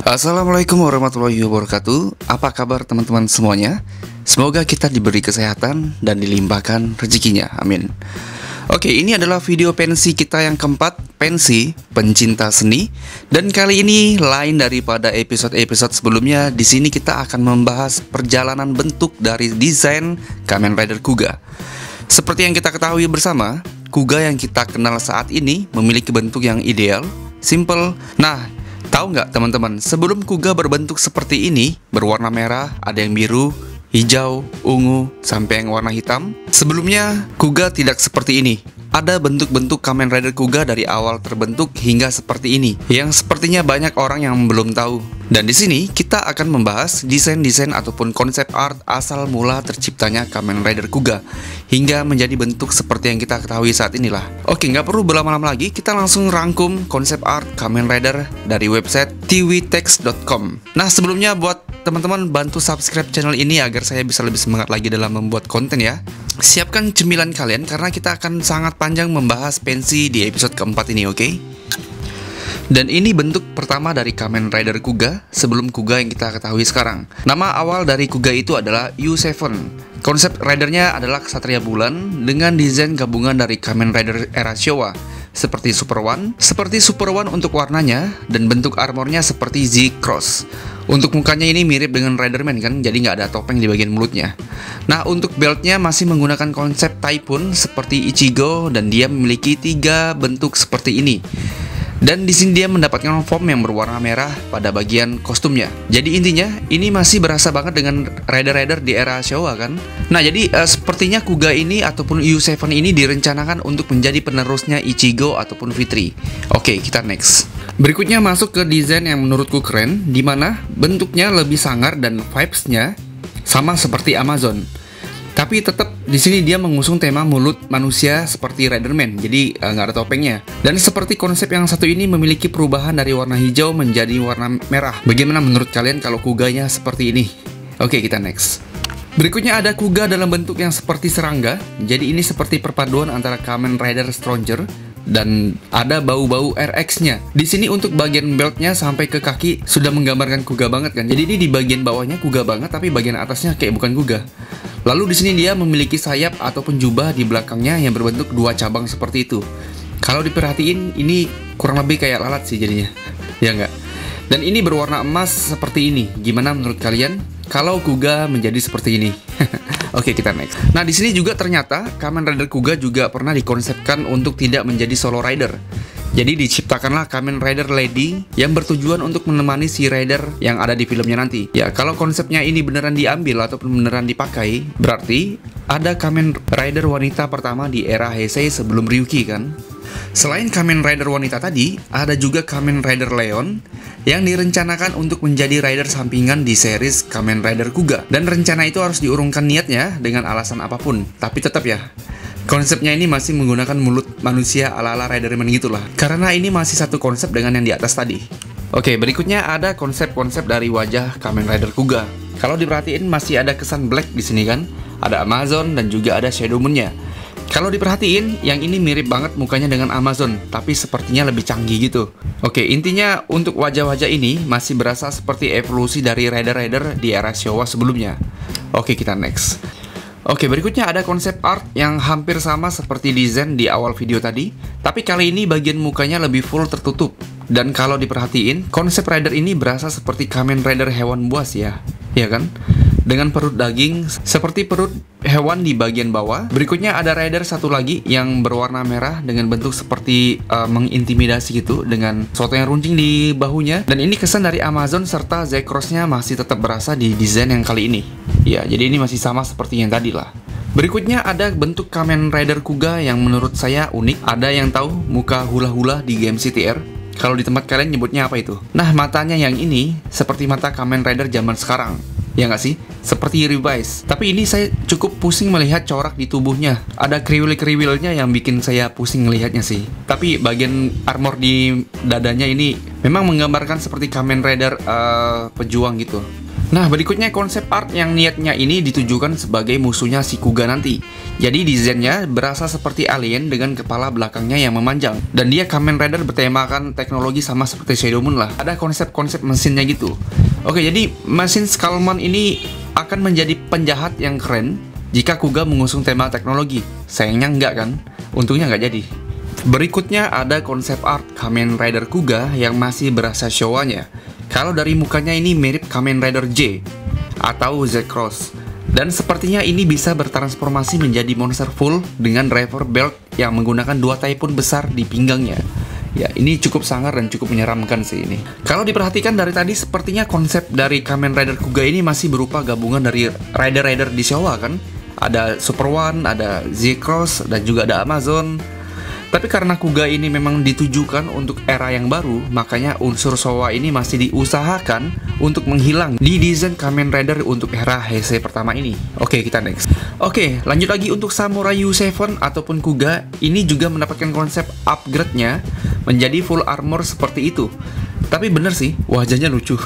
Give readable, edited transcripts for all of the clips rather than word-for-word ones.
Assalamualaikum warahmatullahi wabarakatuh. Apa kabar teman-teman semuanya? Semoga kita diberi kesehatan dan dilimpahkan rezekinya, amin. Oke, ini adalah video pensi kita yang keempat, pensi pencinta seni. Dan kali ini lain daripada episode-episode sebelumnya. Di sini kita akan membahas perjalanan bentuk dari desain Kamen Rider Kuga. Seperti yang kita ketahui bersama, Kuga yang kita kenal saat ini memiliki bentuk yang ideal, simple. Nah, tahu nggak teman-teman, sebelum Kuga berbentuk seperti ini, berwarna merah, ada yang biru, hijau, ungu, sampai yang warna hitam. Sebelumnya, Kuga tidak seperti ini. Ada bentuk-bentuk Kamen Rider Kuga dari awal terbentuk hingga seperti ini, yang sepertinya banyak orang yang belum tahu. Dan di sini kita akan membahas desain-desain ataupun konsep art asal mula terciptanya Kamen Rider Kuga hingga menjadi bentuk seperti yang kita ketahui saat inilah. Oke, nggak perlu berlama-lama lagi, kita langsung rangkum konsep art Kamen Rider dari website twitext.com. Nah, sebelumnya buat teman-teman bantu subscribe channel ini agar saya bisa lebih semangat lagi dalam membuat konten ya. Siapkan cemilan kalian karena kita akan sangat panjang membahas pensi di episode keempat ini, oke? Dan ini bentuk pertama dari Kamen Rider Kuga sebelum Kuga yang kita ketahui sekarang. Nama awal dari Kuga itu adalah U7. Konsep ridernya adalah Ksatria Bulan dengan desain gabungan dari Kamen Rider era Showa seperti Super One untuk warnanya, dan bentuk armornya seperti Z-Cross. Untuk mukanya ini mirip dengan Riderman kan, jadi nggak ada topeng di bagian mulutnya. Nah, untuk beltnya masih menggunakan konsep Typhoon seperti Ichigo, dan dia memiliki 3 bentuk seperti ini. Dan di sini dia mendapatkan foam yang berwarna merah pada bagian kostumnya. Jadi intinya ini masih berasa banget dengan rider-rider di era Showa kan. Nah, jadi sepertinya Kuga ini ataupun U7 ini direncanakan untuk menjadi penerusnya Ichigo ataupun Fitri. Oke, kita next. Berikutnya masuk ke desain yang menurutku keren, dimana bentuknya lebih sangar dan vibes-nya sama seperti Amazon. Tapi tetap di sini dia mengusung tema mulut manusia seperti Riderman, jadi nggak ada topengnya. Dan seperti konsep yang satu ini memiliki perubahan dari warna hijau menjadi warna merah. Bagaimana menurut kalian kalau Kuganya seperti ini? Oke, kita next. Berikutnya ada Kuga dalam bentuk yang seperti serangga. Jadi ini seperti perpaduan antara Kamen Rider Stronger dan ada bau-bau RX-nya. Di sini untuk bagian beltnya sampai ke kaki sudah menggambarkan Kuga banget kan. Jadi ini di bagian bawahnya Kuga banget, tapi bagian atasnya kayak bukan Kuga. Lalu di sini dia memiliki sayap ataupun jubah di belakangnya yang berbentuk 2 cabang seperti itu. Kalau diperhatiin ini kurang lebih kayak lalat sih jadinya. Ya enggak? Dan ini berwarna emas seperti ini. Gimana menurut kalian kalau Kuga menjadi seperti ini? Oke, kita next. Nah, di sini juga ternyata Kamen Rider Kuga juga pernah dikonsepkan untuk tidak menjadi solo rider. Jadi diciptakanlah Kamen Rider Lady yang bertujuan untuk menemani si rider yang ada di filmnya nanti. Ya, kalau konsepnya ini beneran diambil ataupun beneran dipakai, berarti ada Kamen Rider wanita pertama di era Heisei sebelum Ryuki kan? Selain Kamen Rider wanita tadi, ada juga Kamen Rider Leon yang direncanakan untuk menjadi rider sampingan di series Kamen Rider Kuga. Dan rencana itu harus diurungkan niatnya dengan alasan apapun. Tapi tetap ya, konsepnya ini masih menggunakan mulut manusia ala-ala Riderman gitulah. Karena ini masih satu konsep dengan yang di atas tadi. Oke, berikutnya ada konsep-konsep dari wajah Kamen Rider Kuga. Kalau diperhatiin masih ada kesan black di sini kan? Ada Amazon dan juga ada Shadow Moon-nya. Kalau diperhatiin, yang ini mirip banget mukanya dengan Amazon, tapi sepertinya lebih canggih gitu. Oke, intinya untuk wajah-wajah ini masih berasa seperti evolusi dari rider-rider di era Showa sebelumnya. Oke, kita next. Oke, berikutnya ada konsep art yang hampir sama seperti desain di awal video tadi, tapi kali ini bagian mukanya lebih full tertutup. Dan kalau diperhatiin, konsep rider ini berasa seperti Kamen Rider hewan buas ya kan? Dengan perut daging seperti perut hewan di bagian bawah. Berikutnya ada rider satu lagi yang berwarna merah dengan bentuk seperti mengintimidasi gitu, dengan sesuatu yang runcing di bahunya. Dan ini kesan dari Amazon serta Z-Cross-nya masih tetap berasa di desain yang kali ini. Ya, jadi ini masih sama seperti yang tadi lah. Berikutnya ada bentuk Kamen Rider Kuga yang menurut saya unik. Ada yang tahu muka hula-hula di game CTR? Kalau di tempat kalian nyebutnya apa itu? Nah, matanya yang ini seperti mata Kamen Rider zaman sekarang. Ya nggak sih? Seperti revise. Tapi ini saya cukup pusing melihat corak di tubuhnya. Ada kriwil-kriwilnya yang bikin saya pusing melihatnya sih. Tapi bagian armor di dadanya ini memang menggambarkan seperti Kamen Rider pejuang gitu. Nah, berikutnya konsep art yang niatnya ini ditujukan sebagai musuhnya si Kuga nanti. Jadi desainnya berasa seperti alien dengan kepala belakangnya yang memanjang. Dan dia Kamen Rider bertemakan teknologi sama seperti Shadow Moon lah. Ada konsep-konsep mesinnya gitu. Oke, jadi mesin Skullman ini akan menjadi penjahat yang keren jika Kuga mengusung tema teknologi. Sayangnya enggak kan? Untungnya enggak jadi. Berikutnya ada konsep art Kamen Rider Kuga yang masih berasa Showa-nya. Kalau dari mukanya ini mirip Kamen Rider J atau Z-Cross. Dan sepertinya ini bisa bertransformasi menjadi monster full dengan driver belt yang menggunakan 2 typhoon besar di pinggangnya. Ya, ini cukup sangar dan cukup menyeramkan sih ini. Kalau diperhatikan dari tadi, sepertinya konsep dari Kamen Rider Kuga ini masih berupa gabungan dari rider-rider di Showa kan. Ada Super One, ada Z-Cross, dan juga ada Amazon. Tapi karena Kuga ini memang ditujukan untuk era yang baru, makanya unsur Showa ini masih diusahakan untuk menghilang di desain Kamen Rider untuk era Heisei pertama ini. Oke, kita next. Oke, lanjut lagi untuk Samurai U7 ataupun Kuga. Ini juga mendapatkan konsep upgrade-nya menjadi full armor seperti itu. Tapi bener sih, wajahnya lucu.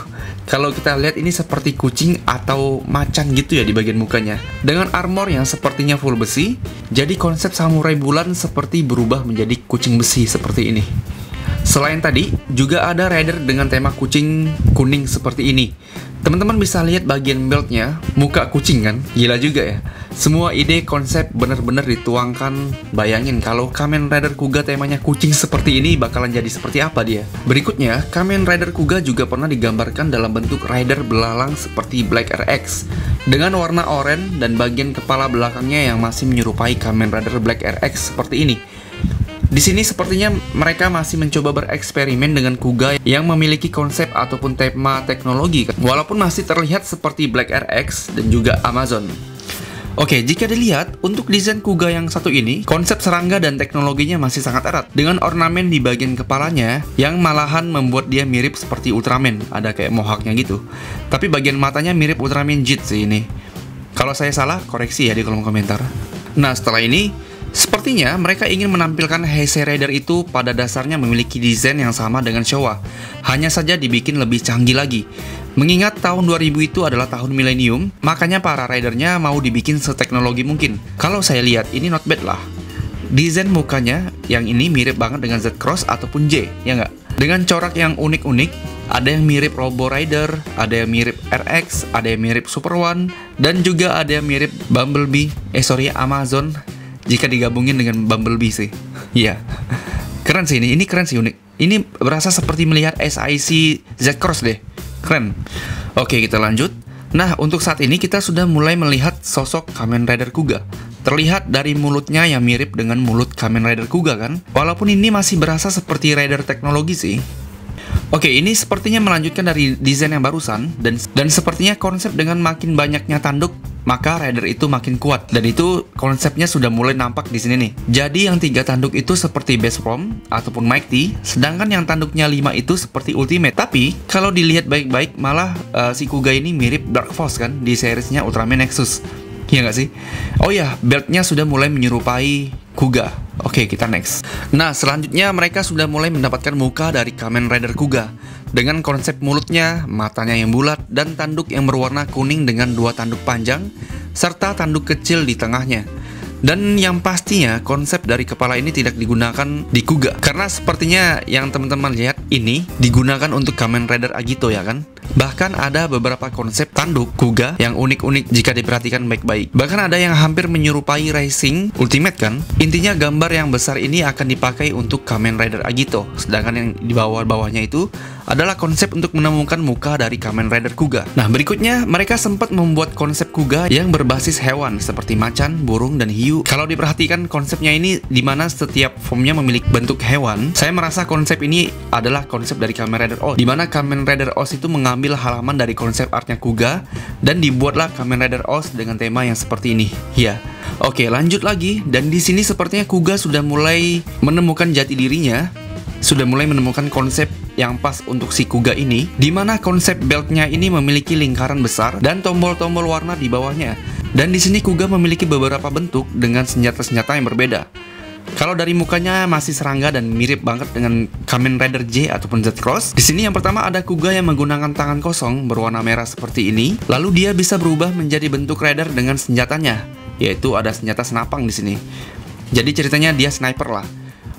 Kalau kita lihat ini seperti kucing atau macan gitu ya di bagian mukanya. Dengan armor yang sepertinya full besi, jadi konsep samurai bulan seperti berubah menjadi kucing besi seperti ini. Selain tadi, juga ada rider dengan tema kucing kuning seperti ini. Teman-teman bisa lihat bagian beltnya, muka kucing kan? Gila juga ya. Semua ide konsep benar-benar dituangkan. Bayangin kalau Kamen Rider Kuga temanya kucing seperti ini bakalan jadi seperti apa dia. Berikutnya, Kamen Rider Kuga juga pernah digambarkan dalam bentuk rider belalang seperti Black RX dengan warna oranye dan bagian kepala belakangnya yang masih menyerupai Kamen Rider Black RX seperti ini. Di sini sepertinya mereka masih mencoba bereksperimen dengan Kuga yang memiliki konsep ataupun tema teknologi, walaupun masih terlihat seperti Black RX dan juga Amazon. Oke, jika dilihat untuk desain Kuga yang satu ini, konsep serangga dan teknologinya masih sangat erat dengan ornamen di bagian kepalanya yang malahan membuat dia mirip seperti Ultraman, ada kayak mohawknya gitu. Tapi bagian matanya mirip Ultraman Jet sih ini. Kalau saya salah, koreksi ya di kolom komentar. Nah, setelah ini sepertinya mereka ingin menampilkan Heisei Rider itu pada dasarnya memiliki desain yang sama dengan Showa, hanya saja dibikin lebih canggih lagi. Mengingat tahun 2000 itu adalah tahun milenium, makanya para ridernya mau dibikin seteknologi mungkin. Kalau saya lihat ini not bad lah. Desain mukanya yang ini mirip banget dengan Z-Cross ataupun J, ya nggak? Dengan corak yang unik-unik, ada yang mirip Robo Rider, ada yang mirip RX, ada yang mirip Super One, dan juga ada yang mirip Bumblebee, Amazon. Jika digabungin dengan Bumblebee sih. Iya. Keren sih ini keren sih, unik. Ini berasa seperti melihat SIC Z-Cross deh. Keren. Oke, kita lanjut. Nah, untuk saat ini kita sudah mulai melihat sosok Kamen Rider Kuga. Terlihat dari mulutnya yang mirip dengan mulut Kamen Rider Kuga kan? Walaupun ini masih berasa seperti rider teknologi sih. Oke, ini sepertinya melanjutkan dari desain yang barusan dan sepertinya konsep dengan makin banyaknya tanduk maka rider itu makin kuat, dan itu konsepnya sudah mulai nampak di sini nih. Jadi yang 3 tanduk itu seperti Best Form ataupun Mighty, sedangkan yang tanduknya 5 itu seperti Ultimate. Tapi kalau dilihat baik-baik malah si Kuga ini mirip Dark Force kan di seriesnya Ultraman Nexus. Iya nggak sih? Oh ya, beltnya sudah mulai menyerupai Kuga. Oke, kita next. Nah, selanjutnya mereka sudah mulai mendapatkan muka dari Kamen Rider Kuga dengan konsep mulutnya, matanya yang bulat, dan tanduk yang berwarna kuning dengan 2 tanduk panjang serta tanduk kecil di tengahnya. Dan yang pastinya konsep dari kepala ini tidak digunakan di Kuga, karena sepertinya yang teman-teman lihat ini digunakan untuk Kamen Rider Agito ya kan. Bahkan ada beberapa konsep tanduk Kuga yang unik-unik jika diperhatikan baik-baik. Bahkan ada yang hampir menyerupai Racing Ultimate kan. Intinya gambar yang besar ini akan dipakai untuk Kamen Rider Agito, sedangkan yang di bawah-bawahnya itu adalah konsep untuk menemukan muka dari Kamen Rider Kuga. Nah, berikutnya mereka sempat membuat konsep Kuga yang berbasis hewan seperti macan, burung, dan hiu. Kalau diperhatikan konsepnya ini dimana setiap formnya memiliki bentuk hewan. Saya merasa konsep ini adalah konsep dari Kamen Rider OS, dimana Kamen Rider OS itu mengambil halaman dari konsep artnya Kuga dan dibuatlah Kamen Rider OS dengan tema yang seperti ini. Ya. Oke, lanjut lagi. Dan di sini sepertinya Kuga sudah mulai menemukan jati dirinya, sudah mulai menemukan konsep yang pas untuk si Kuga ini, dimana konsep beltnya ini memiliki lingkaran besar dan tombol-tombol warna di bawahnya. Dan di sini Kuga memiliki beberapa bentuk dengan senjata-senjata yang berbeda. Kalau dari mukanya masih serangga dan mirip banget dengan Kamen Rider J ataupun Z-Cross. Di sini yang pertama ada Kuga yang menggunakan tangan kosong berwarna merah seperti ini. Lalu dia bisa berubah menjadi bentuk Rider dengan senjatanya, yaitu ada senjata senapang di sini. Jadi ceritanya dia sniper lah.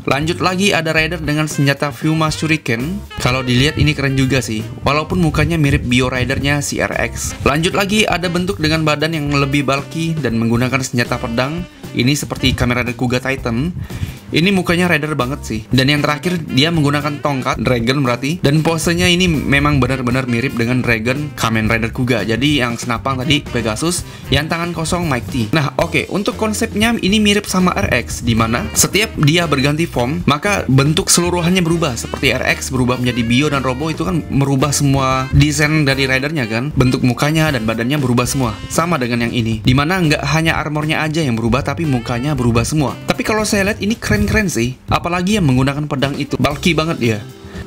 Lanjut lagi ada Rider dengan senjata Fuma Shuriken. Kalau dilihat ini keren juga sih, walaupun mukanya mirip Bio Ridernya si RX. Lanjut lagi ada bentuk dengan badan yang lebih bulky dan menggunakan senjata pedang. Ini seperti Kamen Rider Kuga Titan. Ini mukanya Rider banget sih. Dan yang terakhir dia menggunakan tongkat Dragon berarti. Dan posenya ini memang benar-benar mirip dengan Dragon Kamen Rider Kuga. Jadi yang senapang tadi Pegasus, yang tangan kosong Mighty. Nah oke, untuk konsepnya ini mirip sama RX, dimana setiap dia berganti form maka bentuk seluruhannya berubah. Seperti RX berubah menjadi Bio dan Robo, itu kan merubah semua desain dari ridernya kan. Bentuk mukanya dan badannya berubah semua. Sama dengan yang ini, dimana nggak hanya armornya aja yang berubah, tapi mukanya berubah semua. Tapi kalau saya lihat ini keren sih, apalagi yang menggunakan pedang itu, bulky banget dia.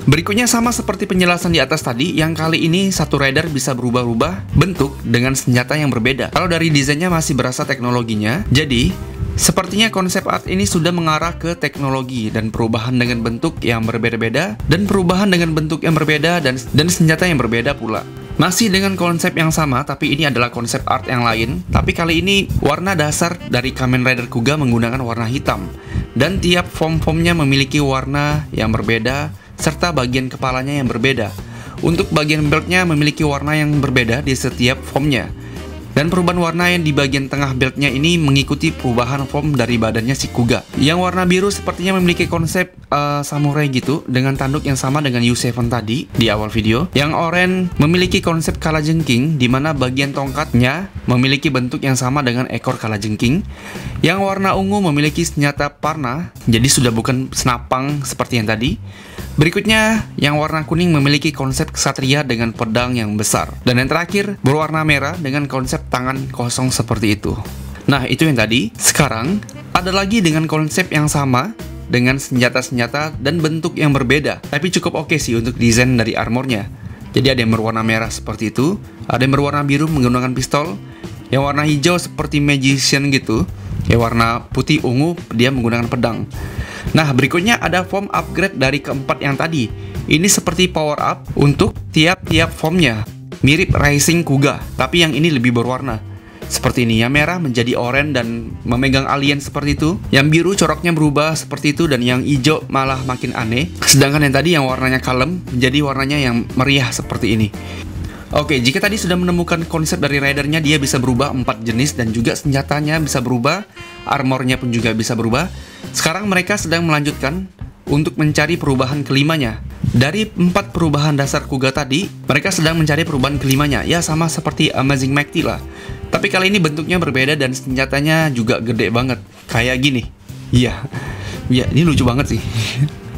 Berikutnya sama seperti penjelasan di atas tadi, yang kali ini satu rider bisa berubah-ubah bentuk dengan senjata yang berbeda. Kalau dari desainnya masih berasa teknologinya, jadi sepertinya konsep art ini sudah mengarah ke teknologi dan perubahan dengan bentuk yang berbeda-beda, dan perubahan dengan bentuk yang berbeda dan senjata yang berbeda pula. Masih dengan konsep yang sama, tapi ini adalah konsep art yang lain. Tapi kali ini warna dasar dari Kamen Rider Kuga menggunakan warna hitam. Dan tiap form-formnya memiliki warna yang berbeda, serta bagian kepalanya yang berbeda. Untuk bagian beltnya memiliki warna yang berbeda di setiap formnya. Dan perubahan warna yang di bagian tengah beltnya ini mengikuti perubahan form dari badannya si Kuga. Yang warna biru sepertinya memiliki konsep samurai gitu, dengan tanduk yang sama dengan U7 tadi di awal video. Yang oranye memiliki konsep kalajengking, di mana bagian tongkatnya memiliki bentuk yang sama dengan ekor kalajengking. Yang warna ungu memiliki senjata parna, jadi sudah bukan senapang seperti yang tadi. Berikutnya, yang warna kuning memiliki konsep ksatria dengan pedang yang besar. Dan yang terakhir, berwarna merah dengan konsep tangan kosong seperti itu. Nah, itu yang tadi. Sekarang, ada lagi dengan konsep yang sama, dengan senjata-senjata dan bentuk yang berbeda. Tapi cukup oke sih untuk desain dari armornya. Jadi ada yang berwarna merah seperti itu, ada yang berwarna biru menggunakan pistol, yang warna hijau seperti magician gitu, yang warna putih ungu dia menggunakan pedang. Nah, berikutnya ada form upgrade dari keempat yang tadi. Ini seperti power up untuk tiap-tiap formnya. Mirip Rising Kuga, tapi yang ini lebih berwarna. Seperti ini, yang merah menjadi oranye dan memegang alien seperti itu. Yang biru coraknya berubah seperti itu, dan yang hijau malah makin aneh. Sedangkan yang tadi yang warnanya kalem menjadi warnanya yang meriah seperti ini. Oke, jika tadi sudah menemukan konsep dari ridernya, dia bisa berubah 4 jenis dan juga senjatanya bisa berubah, armornya pun juga bisa berubah. Sekarang mereka sedang melanjutkan untuk mencari perubahan kelimanya. Dari 4 perubahan dasar Kuga tadi, mereka sedang mencari perubahan kelimanya. Ya, sama seperti Amazing Mighty lah. Tapi kali ini bentuknya berbeda dan senjatanya juga gede banget. Kayak gini. Iya, ini lucu banget sih.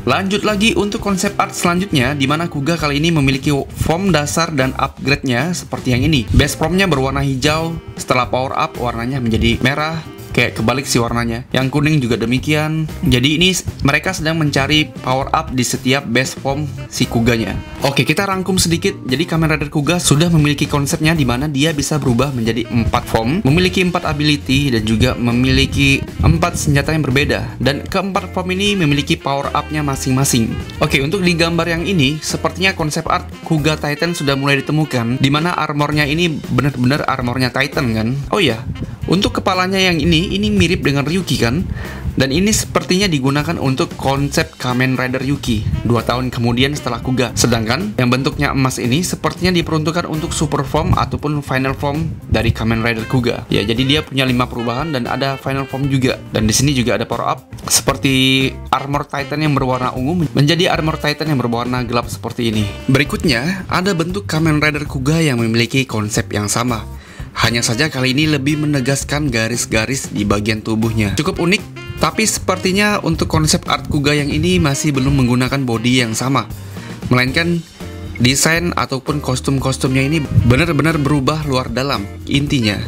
Lanjut lagi untuk konsep art selanjutnya, di mana Kuga kali ini memiliki form dasar dan upgrade-nya seperti yang ini. Base formnya berwarna hijau, setelah power up warnanya menjadi merah, kayak kebalik sih warnanya. Yang kuning juga demikian. Jadi ini mereka sedang mencari power up di setiap base form si Kuganya. Oke, kita rangkum sedikit. Jadi Kamen Rider Kuga sudah memiliki konsepnya, di mana dia bisa berubah menjadi 4 form, memiliki 4 ability dan juga memiliki 4 senjata yang berbeda. Dan keempat form ini memiliki power up-nya masing-masing. Oke, untuk di gambar yang ini sepertinya konsep art Kuga Titan sudah mulai ditemukan, di mana armornya ini benar-benar armornya Titan kan. Oh iya, untuk kepalanya yang ini mirip dengan Ryuki kan. Dan ini sepertinya digunakan untuk konsep Kamen Rider Yuki 2 tahun kemudian setelah Kuga. Sedangkan yang bentuknya emas ini sepertinya diperuntukkan untuk super form ataupun final form dari Kamen Rider Kuga. Ya, jadi dia punya 5 perubahan dan ada final form juga. Dan di sini juga ada power up seperti armor Titan yang berwarna ungu menjadi armor Titan yang berwarna gelap seperti ini. Berikutnya ada bentuk Kamen Rider Kuga yang memiliki konsep yang sama. Hanya saja kali ini lebih menegaskan garis-garis di bagian tubuhnya. Cukup unik, tapi sepertinya untuk konsep art Kuga yang ini masih belum menggunakan body yang sama. Melainkan desain ataupun kostum-kostumnya ini benar-benar berubah luar dalam. Intinya,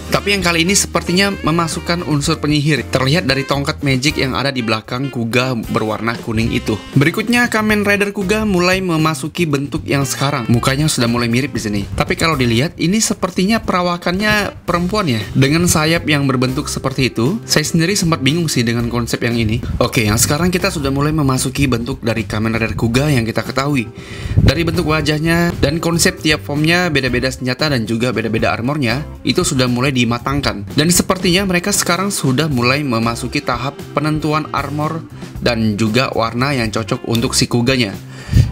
Tapi yang kali ini sepertinya memasukkan unsur penyihir, terlihat dari tongkat magic yang ada di belakang Kuga berwarna kuning itu. Berikutnya Kamen Rider Kuga mulai memasuki bentuk yang sekarang. Mukanya sudah mulai mirip di sini. Tapi kalau dilihat ini sepertinya perawakannya perempuan ya, dengan sayap yang berbentuk seperti itu. Saya sendiri sempat bingung sih dengan konsep yang ini. Oke, yang sekarang kita sudah mulai memasuki bentuk dari Kamen Rider Kuga yang kita ketahui. Dari bentuk wajahnya dan konsep tiap formnya, beda-beda senjata dan juga beda-beda armornya, itu sudah mulai dimatangkan. Dan sepertinya mereka sekarang sudah mulai memasuki tahap penentuan armor dan juga warna yang cocok untuk si Kuganya.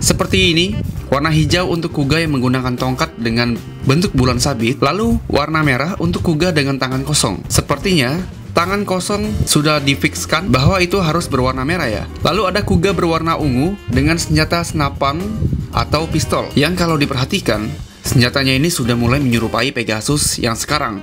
Seperti ini, warna hijau untuk Kuga yang menggunakan tongkat dengan bentuk bulan sabit, lalu warna merah untuk Kuga dengan tangan kosong. Sepertinya tangan kosong sudah difikskan bahwa itu harus berwarna merah ya. Lalu ada Kuga berwarna ungu dengan senjata senapan atau pistol, yang kalau diperhatikan senjatanya ini sudah mulai menyerupai Pegasus yang sekarang.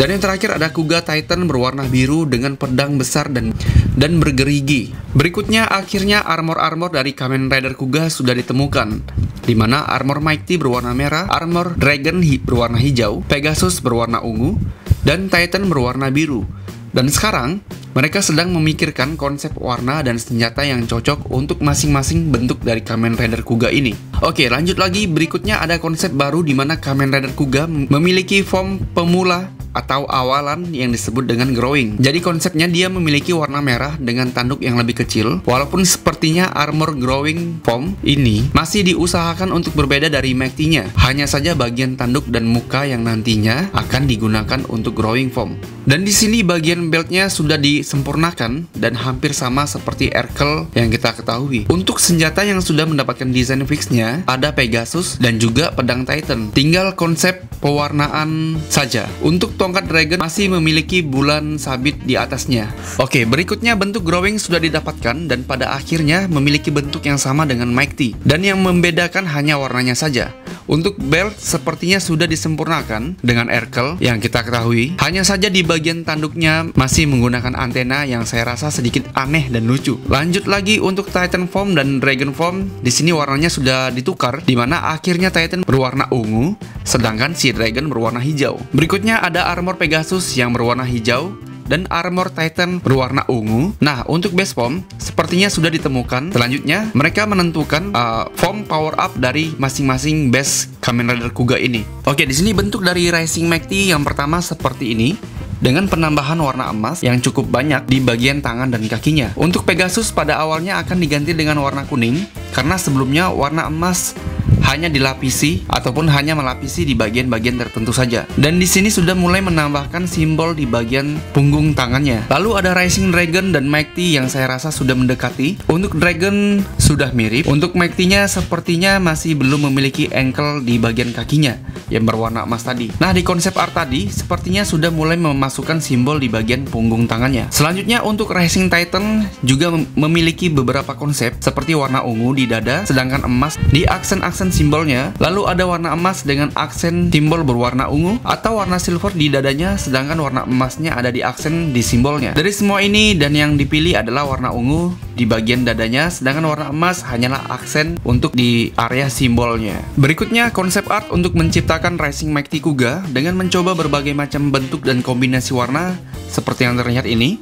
Dan yang terakhir ada Kuga Titan berwarna biru dengan pedang besar dan bergerigi. Berikutnya akhirnya armor-armor dari Kamen Rider Kuga sudah ditemukan, di mana armor Mighty berwarna merah, armor Dragon berwarna hijau, Pegasus berwarna ungu, dan Titan berwarna biru. Dan sekarang mereka sedang memikirkan konsep warna dan senjata yang cocok untuk masing-masing bentuk dari Kamen Rider Kuga ini. Oke, lanjut lagi. Berikutnya ada konsep baru di mana Kamen Rider Kuga memiliki form pemula atau awalan yang disebut dengan growing. Jadi konsepnya dia memiliki warna merah dengan tanduk yang lebih kecil. Walaupun sepertinya armor growing form ini masih diusahakan untuk berbeda dari Mighty-nya. Hanya saja bagian tanduk dan muka yang nantinya akan digunakan untuk growing form. Dan di sini bagian beltnya sudah disempurnakan dan hampir sama seperti Erkel yang kita ketahui. Untuk senjata yang sudah mendapatkan desain fixnya ada Pegasus dan juga pedang Titan. Tinggal konsep pewarnaan saja. Untuk tongkat Dragon masih memiliki bulan sabit di atasnya. Oke, berikutnya bentuk growing sudah didapatkan dan pada akhirnya memiliki bentuk yang sama dengan Mighty. Dan yang membedakan hanya warnanya saja. Untuk belt sepertinya sudah disempurnakan dengan Erkel yang kita ketahui. Hanya saja di bagian tanduknya masih menggunakan antena yang saya rasa sedikit aneh dan lucu. Lanjut lagi untuk Titan form dan Dragon form. Di sini warnanya sudah ditukar, di mana akhirnya Titan berwarna ungu, sedangkan si Dragon berwarna hijau. Berikutnya ada armor Pegasus yang berwarna hijau dan armor Titan berwarna ungu. Nah, untuk base form sepertinya sudah ditemukan. Selanjutnya, mereka menentukan form power up dari masing-masing base Kamen Rider Kuga ini. Oke, di sini bentuk dari Rising Mighty yang pertama seperti ini, dengan penambahan warna emas yang cukup banyak di bagian tangan dan kakinya. Untuk Pegasus pada awalnya akan diganti dengan warna kuning, karena sebelumnya warna emas hanya dilapisi ataupun hanya melapisi di bagian-bagian tertentu saja. Dan di sini sudah mulai menambahkan simbol di bagian punggung tangannya. Lalu ada Rising Dragon dan Mighty yang saya rasa sudah mendekati. Untuk Dragon sudah mirip. Untuk Mighty-nya sepertinya masih belum memiliki ankle di bagian kakinya yang berwarna emas tadi. Nah, di konsep art tadi sepertinya sudah mulai memasukkan simbol di bagian punggung tangannya. Selanjutnya untuk Rising Titan juga memiliki beberapa konsep seperti warna ungu di dada, sedangkan emas di aksen-aksen simbolnya. Lalu ada warna emas dengan aksen simbol berwarna ungu, atau warna silver di dadanya, sedangkan warna emasnya ada di aksen di simbolnya. Dari semua ini dan yang dipilih adalah warna ungu di bagian dadanya, sedangkan warna emas hanyalah aksen untuk di area simbolnya. Berikutnya konsep art untuk menciptakan Rising Mighty Kuga dengan mencoba berbagai macam bentuk dan kombinasi warna seperti yang terlihat ini.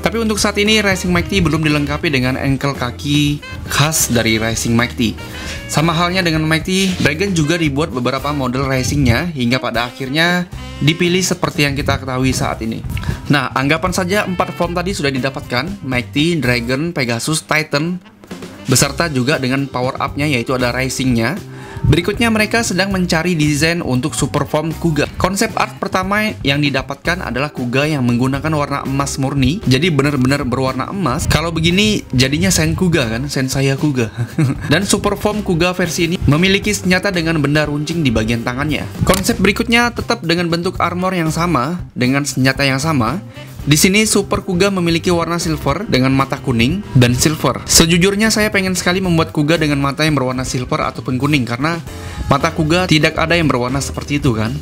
Tapi untuk saat ini Rising Mighty belum dilengkapi dengan ankle kaki khas dari Rising Mighty. Sama halnya dengan Mighty, Dragon juga dibuat beberapa model racingnya hingga pada akhirnya dipilih seperti yang kita ketahui saat ini. Nah, anggapan saja 4 form tadi sudah didapatkan, Mighty, Dragon, Pegasus, Titan, beserta juga dengan power up-nya yaitu ada Rising-nya. Berikutnya mereka sedang mencari desain untuk super form Kuga. Konsep art pertama yang didapatkan adalah Kuga yang menggunakan warna emas murni. Jadi benar-benar berwarna emas. Kalau begini jadinya Sen Kuga kan, Sen saya Kuga. Dan super form Kuga versi ini memiliki senjata dengan benda runcing di bagian tangannya. Konsep berikutnya tetap dengan bentuk armor yang sama, dengan senjata yang sama. Di sini Super Kuga memiliki warna silver dengan mata kuning dan silver. Sejujurnya saya pengen sekali membuat Kuga dengan mata yang berwarna silver ataupun kuning, karena mata Kuga tidak ada yang berwarna seperti itu kan.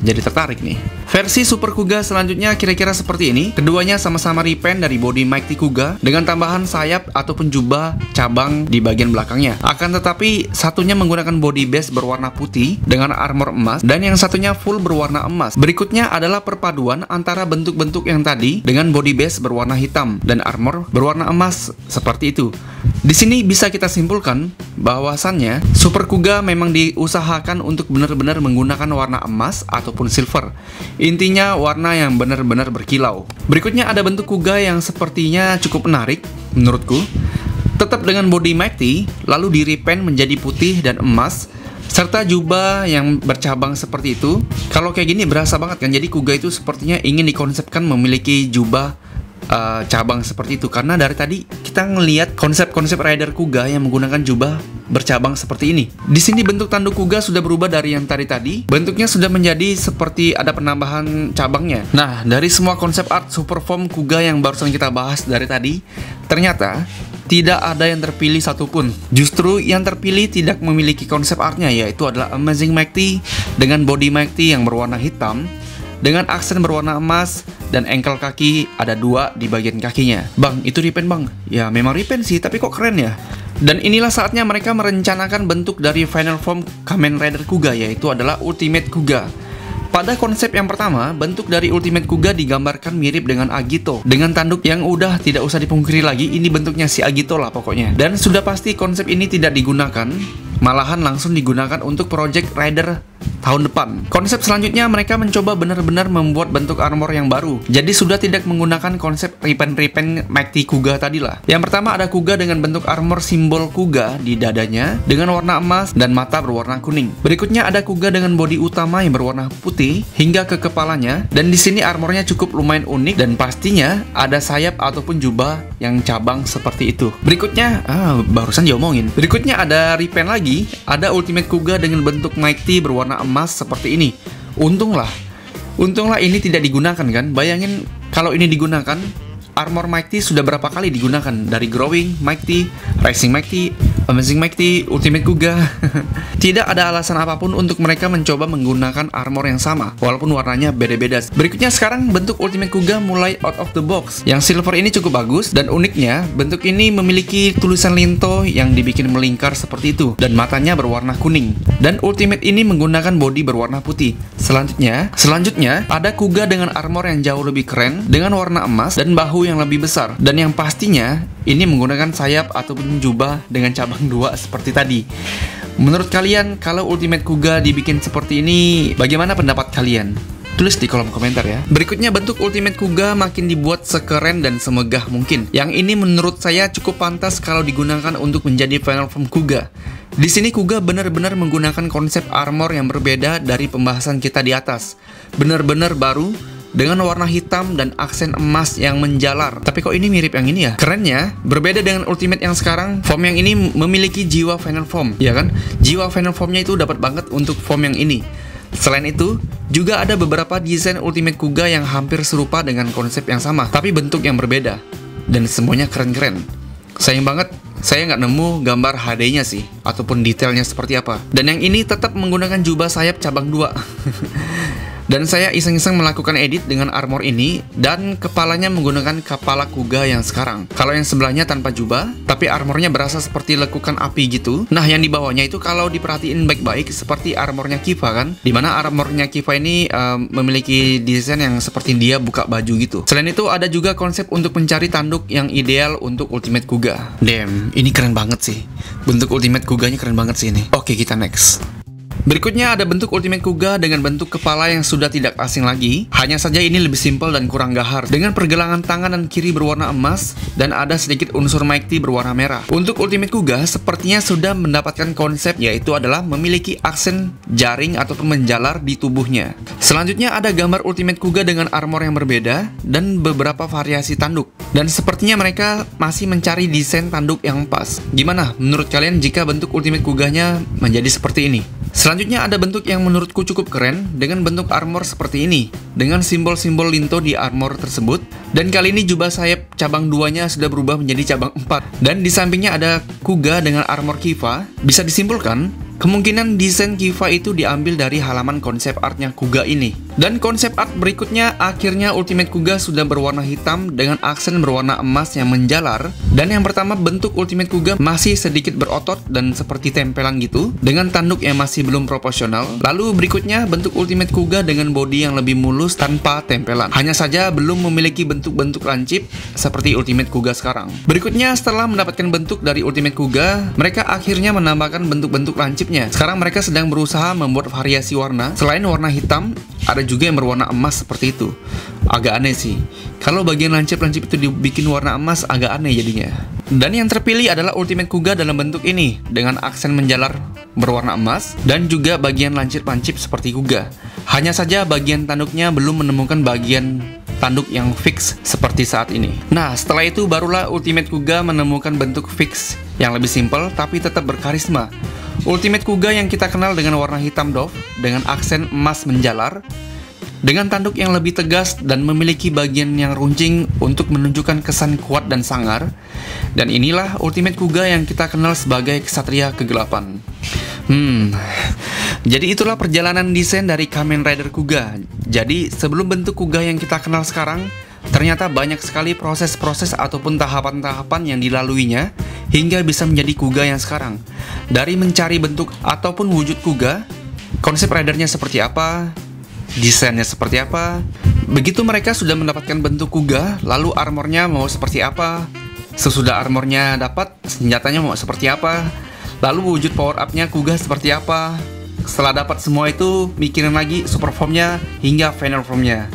Jadi tertarik nih. Versi Super Kuga selanjutnya kira-kira seperti ini. Keduanya sama-sama repaint dari body Mighty Kuga dengan tambahan sayap ataupun jubah cabang di bagian belakangnya. Akan tetapi satunya menggunakan body base berwarna putih dengan armor emas dan yang satunya full berwarna emas. Berikutnya adalah perpaduan antara bentuk-bentuk yang tadi dengan body base berwarna hitam dan armor berwarna emas seperti itu. Di sini bisa kita simpulkan bahwasannya Super Kuga memang diusahakan untuk benar-benar menggunakan warna emas ataupun silver. Intinya warna yang benar-benar berkilau. Berikutnya ada bentuk Kuga yang sepertinya cukup menarik menurutku. Tetap dengan body Mighty, lalu di repaint menjadi putih dan emas serta jubah yang bercabang seperti itu. Kalau kayak gini berasa banget kan. Jadi Kuga itu sepertinya ingin dikonsepkan memiliki jubah cabang seperti itu, karena dari tadi kita ngelihat konsep-konsep rider Kuga yang menggunakan jubah bercabang seperti ini. Di sini bentuk tanduk Kuga sudah berubah dari yang tadi. Bentuknya sudah menjadi seperti ada penambahan cabangnya. Nah, dari semua konsep art super form Kuga yang barusan kita bahas dari tadi, ternyata tidak ada yang terpilih satupun. Justru yang terpilih tidak memiliki konsep artnya, yaitu adalah Amazing Mighty dengan body Mighty yang berwarna hitam dengan aksen berwarna emas dan ankle kaki ada 2 di bagian kakinya. Bang, itu repaint bang? Ya memang repaint sih, tapi kok keren ya? Dan inilah saatnya mereka merencanakan bentuk dari final form Kamen Rider Kuga, yaitu adalah Ultimate Kuga. Pada konsep yang pertama, bentuk dari Ultimate Kuga digambarkan mirip dengan Agito, dengan tanduk yang udah tidak usah dipungkiri lagi, ini bentuknya si Agito lah pokoknya. Dan sudah pasti konsep ini tidak digunakan, malahan langsung digunakan untuk Project Rider tahun depan. Konsep selanjutnya mereka mencoba benar-benar membuat bentuk armor yang baru. Jadi sudah tidak menggunakan konsep repaint Mighty Kuga tadi lah. Yang pertama ada Kuga dengan bentuk armor simbol Kuga di dadanya dengan warna emas dan mata berwarna kuning. Berikutnya ada Kuga dengan bodi utama yang berwarna putih hingga ke kepalanya, dan di sini armornya cukup lumayan unik dan pastinya ada sayap ataupun jubah yang cabang seperti itu. Berikutnya barusan diomongin. Berikutnya ada repaint lagi, ada Ultimate Kuga dengan bentuk Mighty berwarna emas seperti ini. Untunglah ini tidak digunakan kan. Bayangin kalau ini digunakan, armor Mighty sudah berapa kali digunakan, dari Growing Mighty, Rising Mighty, Amazing Mighty, Ultimate Kuga. Tidak ada alasan apapun untuk mereka mencoba menggunakan armor yang sama, walaupun warnanya beda-beda. Berikutnya sekarang bentuk Ultimate Kuga mulai out of the box. Yang silver ini cukup bagus, dan uniknya bentuk ini memiliki tulisan Linto yang dibikin melingkar seperti itu, dan matanya berwarna kuning. Dan Ultimate ini menggunakan bodi berwarna putih. Selanjutnya ada Kuga dengan armor yang jauh lebih keren, dengan warna emas dan bahu yang lebih besar. Dan yang pastinya ini menggunakan sayap ataupun jubah dengan cabang 2 seperti tadi. Menurut kalian, kalau Ultimate Kuga dibikin seperti ini, bagaimana pendapat kalian? Tulis di kolom komentar ya. Berikutnya bentuk Ultimate Kuga makin dibuat sekeren dan semegah mungkin. Yang ini menurut saya cukup pantas kalau digunakan untuk menjadi final form Kuga. Di sini Kuga benar-benar menggunakan konsep armor yang berbeda dari pembahasan kita di atas. Benar-benar baru, dengan warna hitam dan aksen emas yang menjalar. Tapi kok ini mirip yang ini ya? Kerennya, berbeda dengan Ultimate yang sekarang, form yang ini memiliki jiwa final form, ya kan? Jiwa final formnya itu dapat banget untuk form yang ini. Selain itu, juga ada beberapa desain Ultimate Kuga yang hampir serupa dengan konsep yang sama, tapi bentuk yang berbeda. Dan semuanya keren-keren. Sayang banget, saya nggak nemu gambar HD-nya sih, ataupun detailnya seperti apa. Dan yang ini tetap menggunakan jubah sayap cabang 2. Dan saya iseng-iseng melakukan edit dengan armor ini, dan kepalanya menggunakan kepala Kuga yang sekarang. Kalau yang sebelahnya tanpa jubah, tapi armornya berasa seperti lekukan api gitu. Nah, yang di bawahnya itu kalau diperhatiin baik-baik seperti armornya Kiva kan, dimana armornya Kiva ini memiliki desain yang seperti dia buka baju gitu. Selain itu ada juga konsep untuk mencari tanduk yang ideal untuk Ultimate Kuga. Damn, ini keren banget sih. Bentuk Ultimate Kuganya keren banget sih ini. Oke, kita next. Berikutnya ada bentuk Ultimate Kuga dengan bentuk kepala yang sudah tidak asing lagi. Hanya saja ini lebih simpel dan kurang gahar, dengan pergelangan tangan dan kiri berwarna emas dan ada sedikit unsur Mighty berwarna merah. Untuk Ultimate Kuga sepertinya sudah mendapatkan konsep, yaitu adalah memiliki aksen jaring ataupun menjalar di tubuhnya. Selanjutnya ada gambar Ultimate Kuga dengan armor yang berbeda dan beberapa variasi tanduk. Dan sepertinya mereka masih mencari desain tanduk yang pas. Gimana menurut kalian jika bentuk Ultimate Kuganya menjadi seperti ini? Selanjutnya ada bentuk yang menurutku cukup keren dengan bentuk armor seperti ini, dengan simbol-simbol Linto di armor tersebut. Dan kali ini jubah sayap cabang 2-nya sudah berubah menjadi cabang 4. Dan di sampingnya ada Kuga dengan armor Kiva. Bisa disimpulkan kemungkinan desain Kiva itu diambil dari halaman konsep artnya Kuga ini. Dan konsep art berikutnya, akhirnya Ultimate Kuga sudah berwarna hitam dengan aksen berwarna emas yang menjalar. Dan yang pertama, bentuk Ultimate Kuga masih sedikit berotot dan seperti tempelan gitu, dengan tanduk yang masih belum proporsional. Lalu berikutnya, bentuk Ultimate Kuga dengan bodi yang lebih mulus tanpa tempelan. Hanya saja belum memiliki bentuk-bentuk lancip seperti Ultimate Kuga sekarang. Berikutnya, setelah mendapatkan bentuk dari Ultimate Kuga, mereka akhirnya menambahkan bentuk-bentuk lancipnya. Sekarang mereka sedang berusaha membuat variasi warna. Selain warna hitam, ada juga yang berwarna emas seperti itu. Agak aneh sih. Kalau bagian lancip-lancip itu dibikin warna emas, agak aneh jadinya. Dan yang terpilih adalah Ultimate Kuga dalam bentuk ini, dengan aksen menjalar berwarna emas, dan juga bagian lancip-lancip seperti Kuga. Hanya saja bagian tanduknya belum menemukan bagian tanduk yang fix seperti saat ini. Nah, setelah itu barulah Ultimate Kuga menemukan bentuk fix yang lebih simpel tapi tetap berkarisma. Ultimate Kuga yang kita kenal dengan warna hitam doff dengan aksen emas menjalar, dengan tanduk yang lebih tegas dan memiliki bagian yang runcing untuk menunjukkan kesan kuat dan sangar. Dan inilah Ultimate Kuga yang kita kenal sebagai Ksatria Kegelapan. Jadi itulah perjalanan desain dari Kamen Rider Kuga. Jadi sebelum bentuk Kuga yang kita kenal sekarang, ternyata banyak sekali proses-proses ataupun tahapan-tahapan yang dilaluinya hingga bisa menjadi Kuga yang sekarang. Dari mencari bentuk ataupun wujud Kuga, konsep ridernya seperti apa, desainnya seperti apa. Begitu mereka sudah mendapatkan bentuk Kuga, lalu armornya mau seperti apa. Sesudah armornya dapat, senjatanya mau seperti apa. Lalu wujud power up-nya Kuga seperti apa. Setelah dapat semua itu, mikirin lagi super form-nya hingga final form-nya.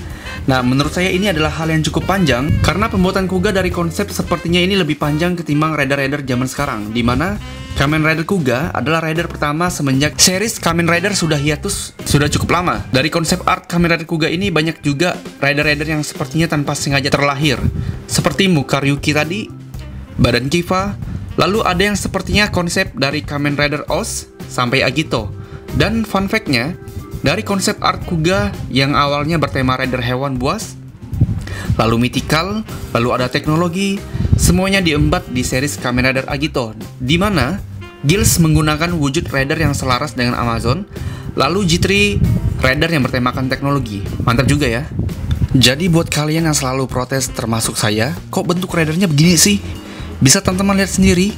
Nah, menurut saya ini adalah hal yang cukup panjang karena pembuatan Kuga dari konsep sepertinya ini lebih panjang ketimbang rider-rider zaman sekarang, di mana Kamen Rider Kuga adalah rider pertama semenjak series Kamen Rider sudah hiatus sudah cukup lama. Dari konsep art Kamen Rider Kuga ini banyak juga rider-rider yang sepertinya tanpa sengaja terlahir, seperti muka Ryuki tadi, badan Kiva, lalu ada yang sepertinya konsep dari Kamen Rider Oz sampai Agito. Dan fun fact-nya, dari konsep art Kuga yang awalnya bertema rider hewan buas, lalu mythical, lalu ada teknologi, semuanya diembat di series Kamen Rider Agito, di mana Gills menggunakan wujud rider yang selaras dengan Amazon, lalu G3 rider yang bertemakan teknologi. Mantap juga ya. Jadi buat kalian yang selalu protes termasuk saya, kok bentuk ridernya begini sih? Bisa teman-teman lihat sendiri,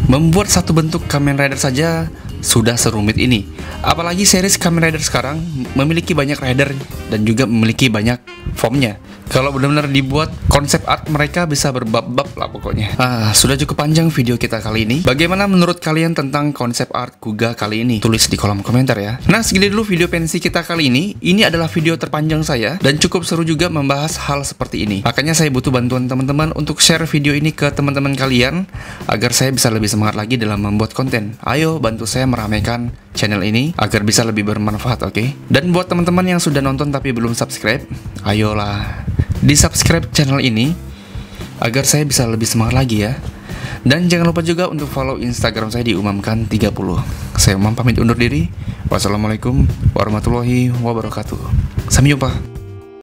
membuat satu bentuk Kamen Rider saja sudah serumit ini. Apalagi series Kamen Rider sekarang memiliki banyak rider dan juga memiliki banyak formnya. Kalau benar-benar dibuat konsep art mereka bisa berbab-bab lah pokoknya. Sudah cukup panjang video kita kali ini. Bagaimana menurut kalian tentang konsep art Kuga kali ini? Tulis di kolom komentar ya. Nah, segini dulu video pensi kita kali ini. Ini adalah video terpanjang saya dan cukup seru juga membahas hal seperti ini. Makanya saya butuh bantuan teman-teman untuk share video ini ke teman-teman kalian agar saya bisa lebih semangat lagi dalam membuat konten. Ayo bantu saya meramaikan channel ini agar bisa lebih bermanfaat, oke? Dan buat teman-teman yang sudah nonton tapi belum subscribe, ayolah di subscribe channel ini agar saya bisa lebih semangat lagi ya. Dan jangan lupa juga untuk follow Instagram saya di Umamkan30. Saya Umam pamit undur diri. Wassalamualaikum warahmatullahi wabarakatuh. Sampai jumpa.